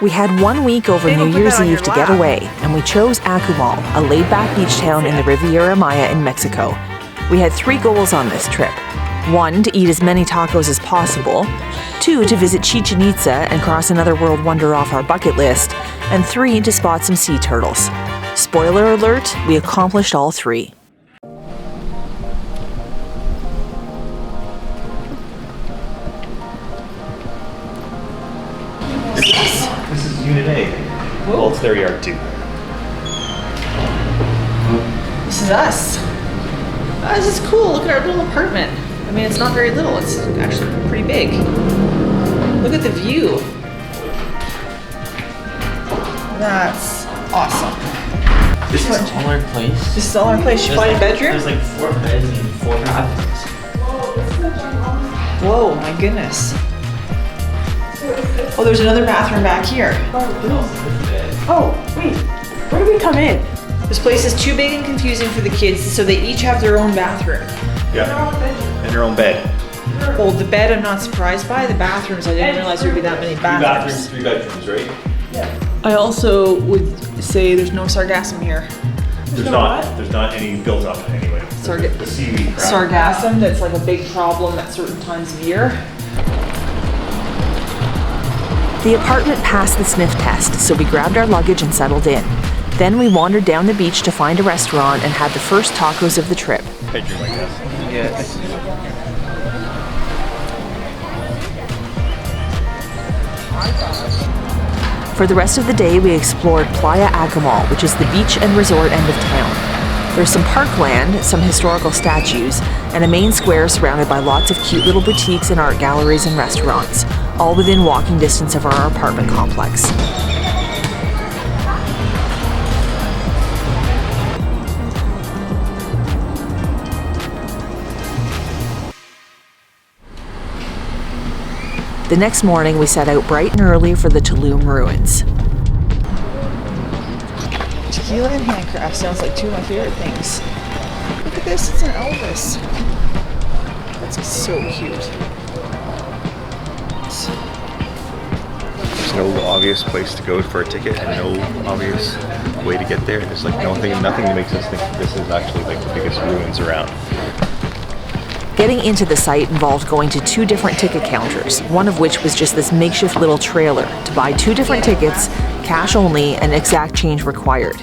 We had 1 week over New Year's Eve to get away, and we chose Akumal, a laid-back beach town in the Riviera Maya in Mexico. We had 3 goals on this trip. 1, to eat as many tacos as possible. 2, to visit Chichen Itza and cross another world wonder off our bucket list. And 3, to spot some sea turtles. Spoiler alert, we accomplished all 3. This is Unit A. Whoa. Well, it's their yard too. This is us. Oh, this is cool. Look at our little apartment. I mean, it's not very little. It's actually pretty big. Look at the view. That's awesome. This is all our place? This is all our place. You find a bedroom? There's like 4 beds and 4 bathrooms. Whoa, my goodness. Oh, there's another bathroom back here. Oh, wait. Where do we come in? This place is too big and confusing for the kids, so they each have their own bathroom. Yeah. And their own bed. Oh, the bed I'm not surprised by. The bathrooms, I didn't realize there'd be that many bathrooms. 3 bedrooms, right? Yeah. I also would say there's no sargassum here. There's not any built up anyway. The seaweed crap. Sargassum, that's like a big problem at certain times of year. The apartment passed the sniff test, so we grabbed our luggage and settled in. Then we wandered down the beach to find a restaurant and had the first tacos of the trip. Bedroom, I guess. Yes. For the rest of the day, we explored Playa Akumal, which is the beach and resort end of town. There's some parkland, some historical statues, and a main square surrounded by lots of cute little boutiques and art galleries and restaurants, all within walking distance of our apartment complex. The next morning, we set out bright and early for the Tulum ruins. Tequila and handcraft sounds like 2 of my favorite things. Look at this, it's an Elvis. That's so cute. There's no obvious place to go for a ticket and no obvious way to get there. There's like nothing that makes us think this is actually like the biggest ruins around. Getting into the site involved going to 2 different ticket counters, one of which was just this makeshift little trailer to buy 2 different tickets, cash only, and exact change required.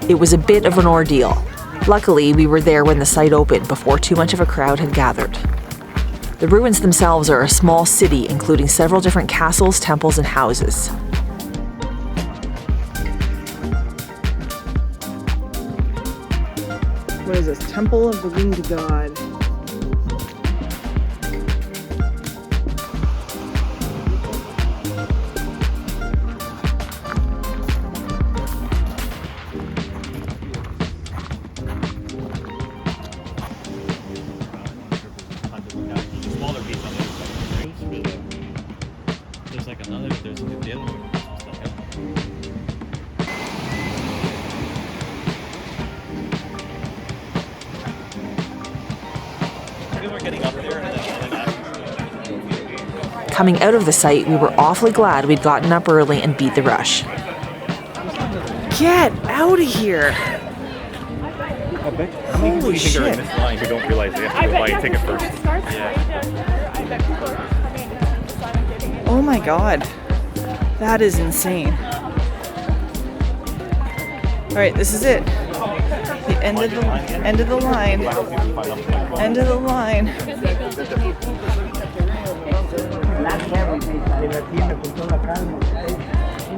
It was a bit of an ordeal. Luckily, we were there when the site opened before too much of a crowd had gathered. The ruins themselves are a small city, including several different castles, temples, and houses. What is this? Temple of the Winged God. Coming out of the site, we were awfully glad we'd gotten up early and beat the rush. Get out of here! Holy shit! Are in this line who don't realize they have to go buy a ticket first. Oh my god, that is insane. All right, this is it. The end of the line. End of the line.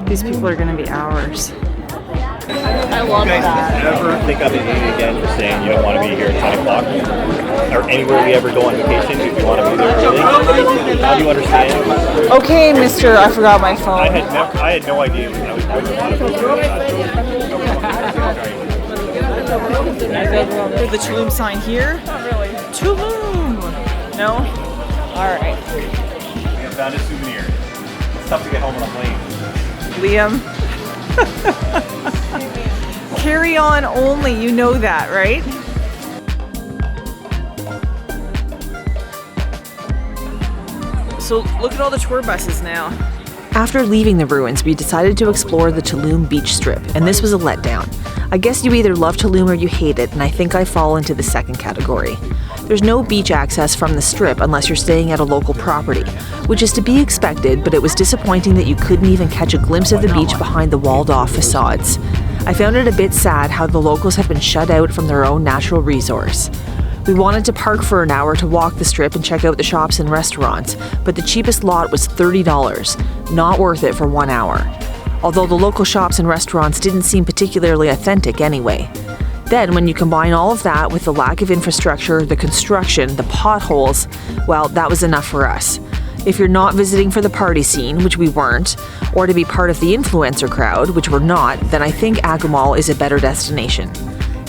These people are going to be ours. I love that. Never think of it again for saying you don't want to be here at 10 o'clock or anywhere we ever go on vacation if you want to be there early. How do you understand? Okay, mister, I forgot my phone. I had no idea I was going to The Tulum sign here? Not really. Tulum! No? Alright. I found a souvenir. It's tough to get home on a plane. Liam. Carry on only, you know that, right? So look at all the tour buses now. After leaving the ruins, we decided to explore the Tulum beach strip, and this was a letdown. I guess you either love Tulum or you hate it, and I think I fall into the second category. There's no beach access from the strip unless you're staying at a local property, which is to be expected, but it was disappointing that you couldn't even catch a glimpse of the beach behind the walled-off facades. I found it a bit sad how the locals have been shut out from their own natural resource. We wanted to park for an hour to walk the strip and check out the shops and restaurants, but the cheapest lot was $30, not worth it for 1 hour. Although the local shops and restaurants didn't seem particularly authentic anyway. Then, when you combine all of that with the lack of infrastructure, the construction, the potholes, well, that was enough for us. If you're not visiting for the party scene, which we weren't, or to be part of the influencer crowd, which we're not, then I think Akumal is a better destination.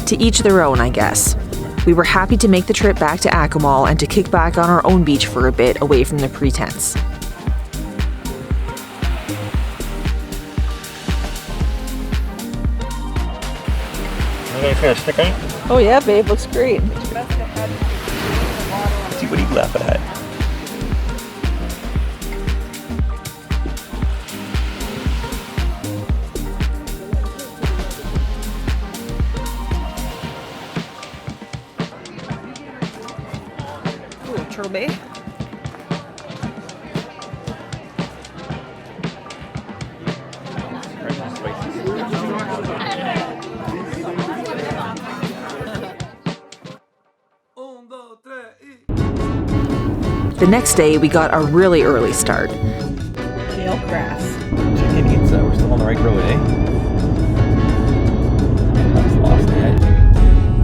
To each their own, I guess. We were happy to make the trip back to Akumal and to kick back on our own beach for a bit away from the pretense. Oh yeah, babe, looks great. See what he's laughing at. Ooh, Turtle Bay. The next day, we got a really early start. Kale grass. Chichen Itza, we're still on the right road, eh? That's lost yet.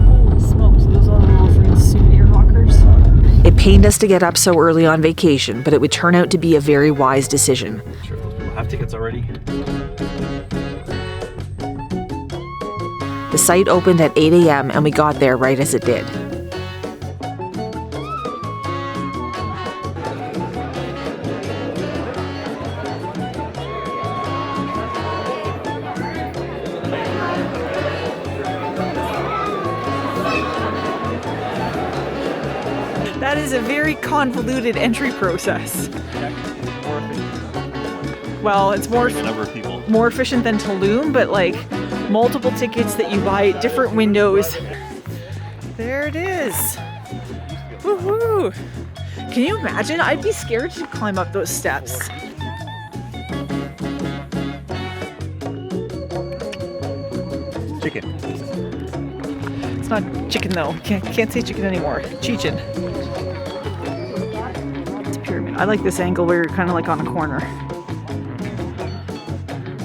Holy smokes, those are little fruit souvenir hawkers. It pained us to get up so early on vacation, but it would turn out to be a very wise decision. Sure, those people have tickets already. The site opened at 8 a.m. and we got there right as it did. That is a very convoluted entry process. Well, it's more The number of people. more efficient than Tulum, but like multiple tickets that you buy at different windows. There it is. Woohoo! Can you imagine? I'd be scared to climb up those steps. Chicken. It's not chicken though. Can't say chicken anymore. Chichen. It's a pyramid. I like this angle where you're kind of like on a corner.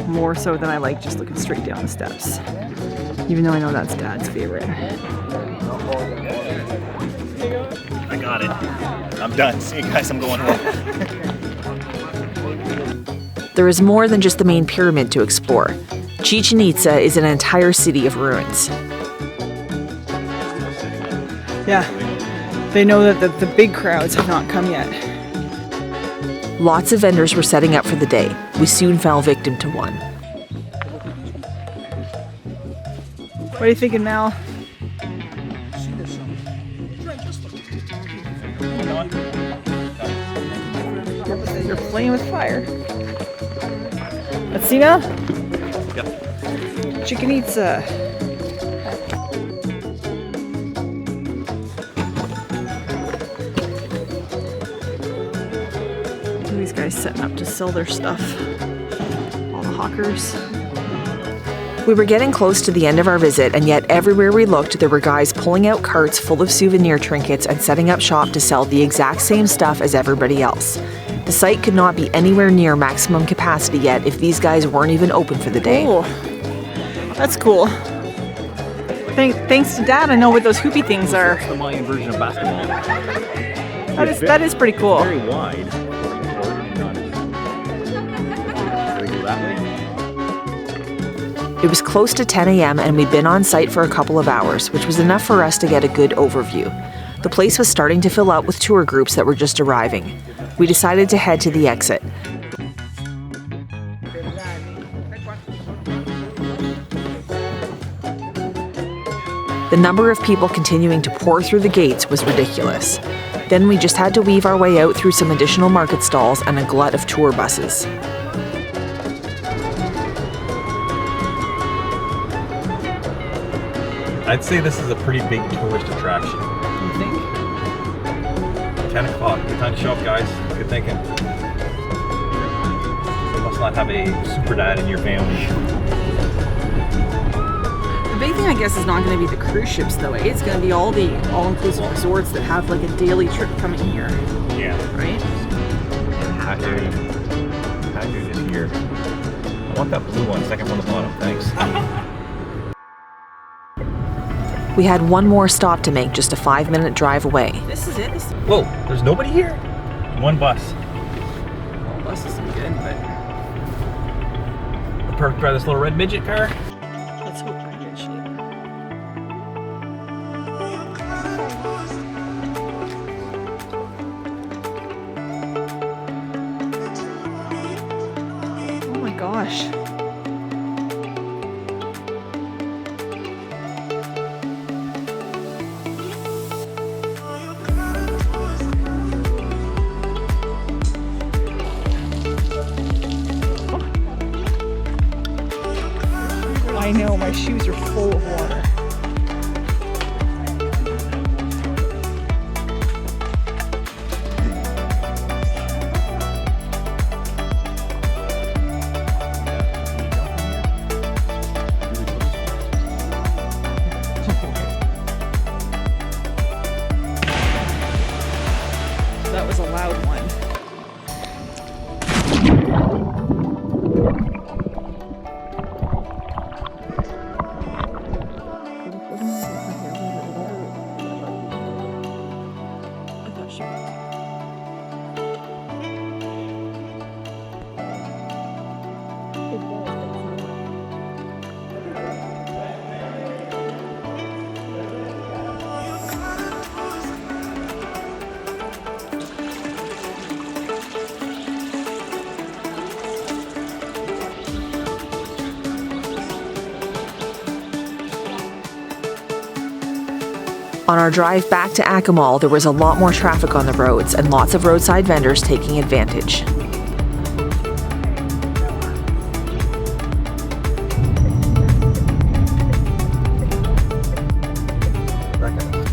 More so than I like just looking straight down the steps. Even though I know that's Dad's favorite. I got it. I'm done. See you guys, I'm going home. There is more than just the main pyramid to explore. Chichen Itza is an entire city of ruins. Yeah. They know that the big crowds have not come yet. Lots of vendors were setting up for the day. We soon fell victim to one. What are you thinking, Mal? You're playing with fire. Let's see now. Yep. Chichen Itza. These guys setting up to sell their stuff. All the hawkers. We were getting close to the end of our visit, and yet everywhere we looked, there were guys pulling out carts full of souvenir trinkets and setting up shop to sell the exact same stuff as everybody else. The site could not be anywhere near maximum capacity yet if these guys weren't even open for the day. Oh, that's cool. Thanks to Dad, I know what those hoopy things are. It's the Mayan version of basketball. That is pretty cool. Very wide. That way. It was close to 10 a.m. and we'd been on site for a couple of hours, which was enough for us to get a good overview. The place was starting to fill up with tour groups that were just arriving. We decided to head to the exit. The number of people continuing to pour through the gates was ridiculous. Then we just had to weave our way out through some additional market stalls and a glut of tour buses. I'd say this is a pretty big tourist attraction. You think? 10 o'clock. Good time to show up, guys. Good thinking. You must not have a super dad in your family. The big thing, I guess, is not going to be the cruise ships, though. It's going to be all the all-inclusive resorts that have like a daily trip coming here. Yeah. Right? Package is here. I want that blue one, second from the bottom. Thanks. We had one more stop to make, just a 5-minute drive away. This is it. Whoa, there's nobody here? One bus. Well, bus isn't good, but Parked by this little red midget car. let's hope we're in good shape. Oh my gosh. I know, my shoes are full of water. That was a loud one. On our drive back to Akumal, there was a lot more traffic on the roads and lots of roadside vendors taking advantage.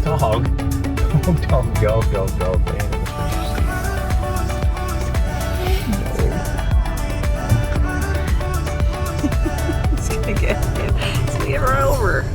Dog. Dog, go. It's gonna get run over.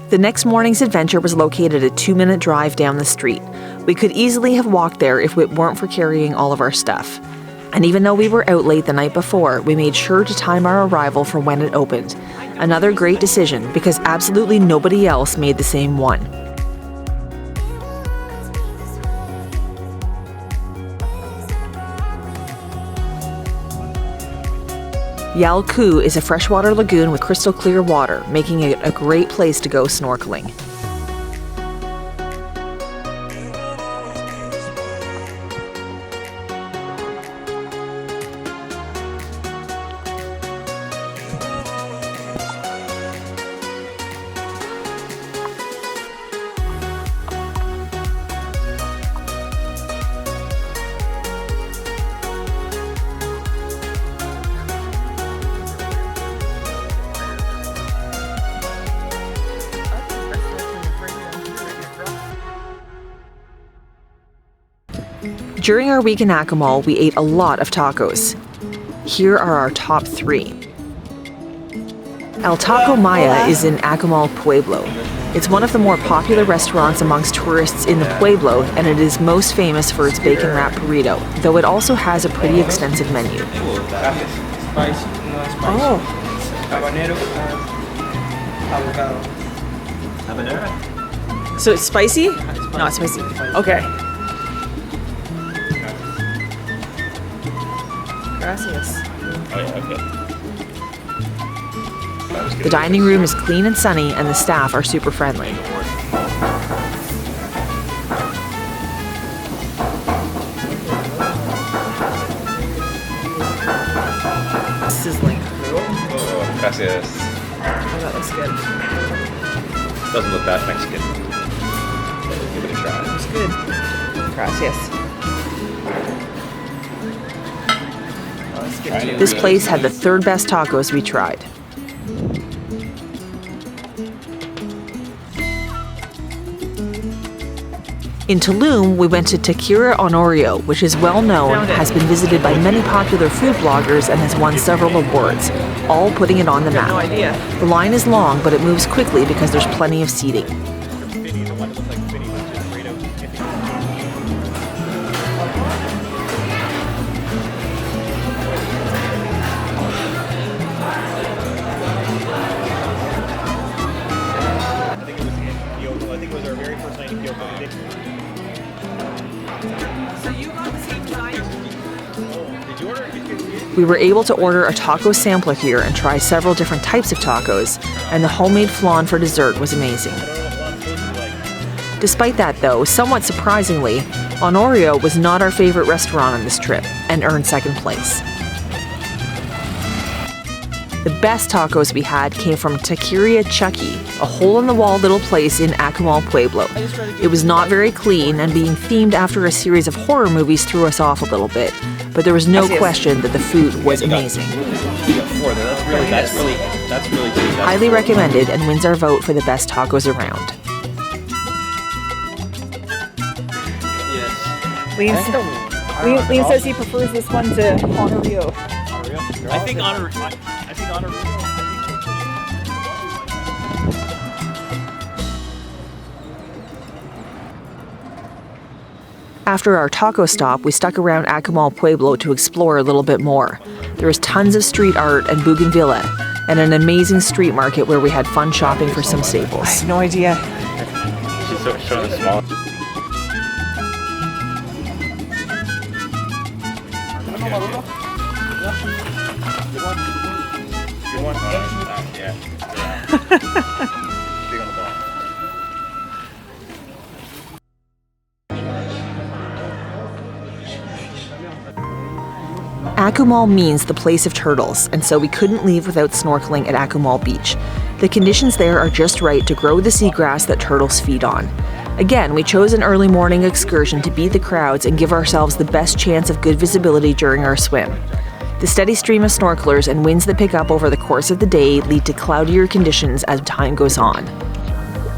The next morning's adventure was located a 2-minute drive down the street. We could easily have walked there if it weren't for carrying all of our stuff. And even though we were out late the night before, we made sure to time our arrival for when it opened. Another great decision, because absolutely nobody else made the same one. Yal Ku is a freshwater lagoon with crystal clear water, making it a great place to go snorkeling. During our week in Akumal, we ate a lot of tacos. Here are our top 3. El Taco Maya is in Akumal Pueblo. It's one of the more popular restaurants amongst tourists in the Pueblo, and it is most famous for its bacon wrap burrito, though it also has a pretty extensive menu. Oh. So it's spicy? Not spicy. Okay. Gracias. Oh yeah, okay. The dining room is clean and sunny, and the staff are super friendly. Sizzling. Oh, gracias. Oh, that looks good. Doesn't look that Mexican. Give it a try. Looks good. Gracias. Oh, that's good too. This place had the third best tacos we tried. In Tulum, we went to Tequila Honorio, which is well known, Found it. has been visited by many popular food bloggers, and has won several awards, all putting it on the No map. idea. The line is long, but it moves quickly because there's plenty of seating. Vinny, the one that looks like Vinny was just burrito. I think it was our very first night in Kyoto. So you got the same time? Did you order? We were able to order a taco sampler here and try several different types of tacos, and the homemade flan for dessert was amazing. Despite that, though, somewhat surprisingly, Honorio was not our favorite restaurant on this trip and earned second place. The best tacos we had came from Taqueria Chucky, a hole-in-the-wall little place in Akumal, Pueblo. It was not very clean, and being themed after a series of horror movies threw us off a little bit, but there was no question that the food was amazing. You got four there. That's really good. Highly recommended and wins our vote for the best tacos around. Lean says he prefers this one to Honorio. I think honor. After our taco stop, we stuck around Akumal, Pueblo to explore a little bit more. There was tons of street art and bougainvillea, and an amazing street market where we had fun shopping for some staples. No idea. She's showing the small. Good one. Yeah. Big on the ball. Akumal means the place of turtles, and so we couldn't leave without snorkeling at Akumal Beach. The conditions there are just right to grow the seagrass that turtles feed on. Again, we chose an early morning excursion to beat the crowds and give ourselves the best chance of good visibility during our swim. The steady stream of snorkelers and winds that pick up over the course of the day lead to cloudier conditions as time goes on.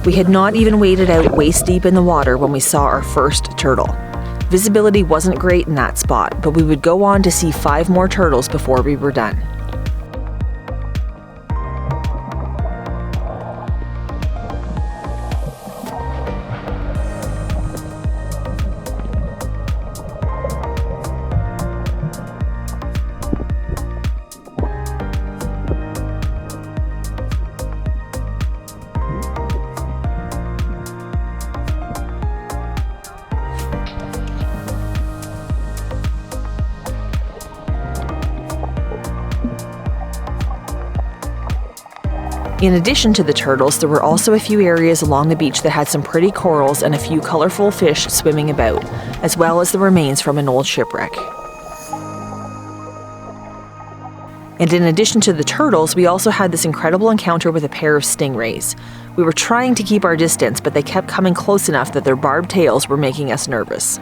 We had not even waded out waist deep in the water when we saw our first turtle. Visibility wasn't great in that spot, but we would go on to see 5 more turtles before we were done. In addition to the turtles, there were also a few areas along the beach that had some pretty corals and a few colorful fish swimming about, as well as the remains from an old shipwreck. And in addition to the turtles, we also had this incredible encounter with a pair of stingrays. We were trying to keep our distance, but they kept coming close enough that their barbed tails were making us nervous.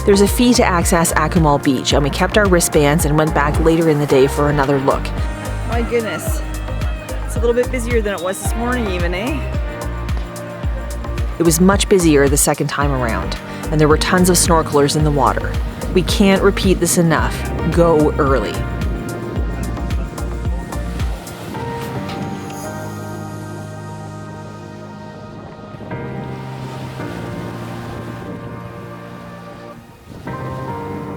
There's a fee to access Akumal Beach, and we kept our wristbands and went back later in the day for another look. My goodness. It's a little bit busier than it was this morning even, eh? It was much busier the second time around, and there were tons of snorkelers in the water. We can't repeat this enough. Go early.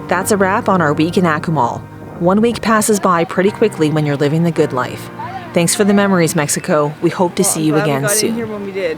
That's a wrap on our week in Akumal. 1 week passes by pretty quickly when you're living the good life. Thanks for the memories, Mexico. We hope to see you Glad again we got soon. in here when we did.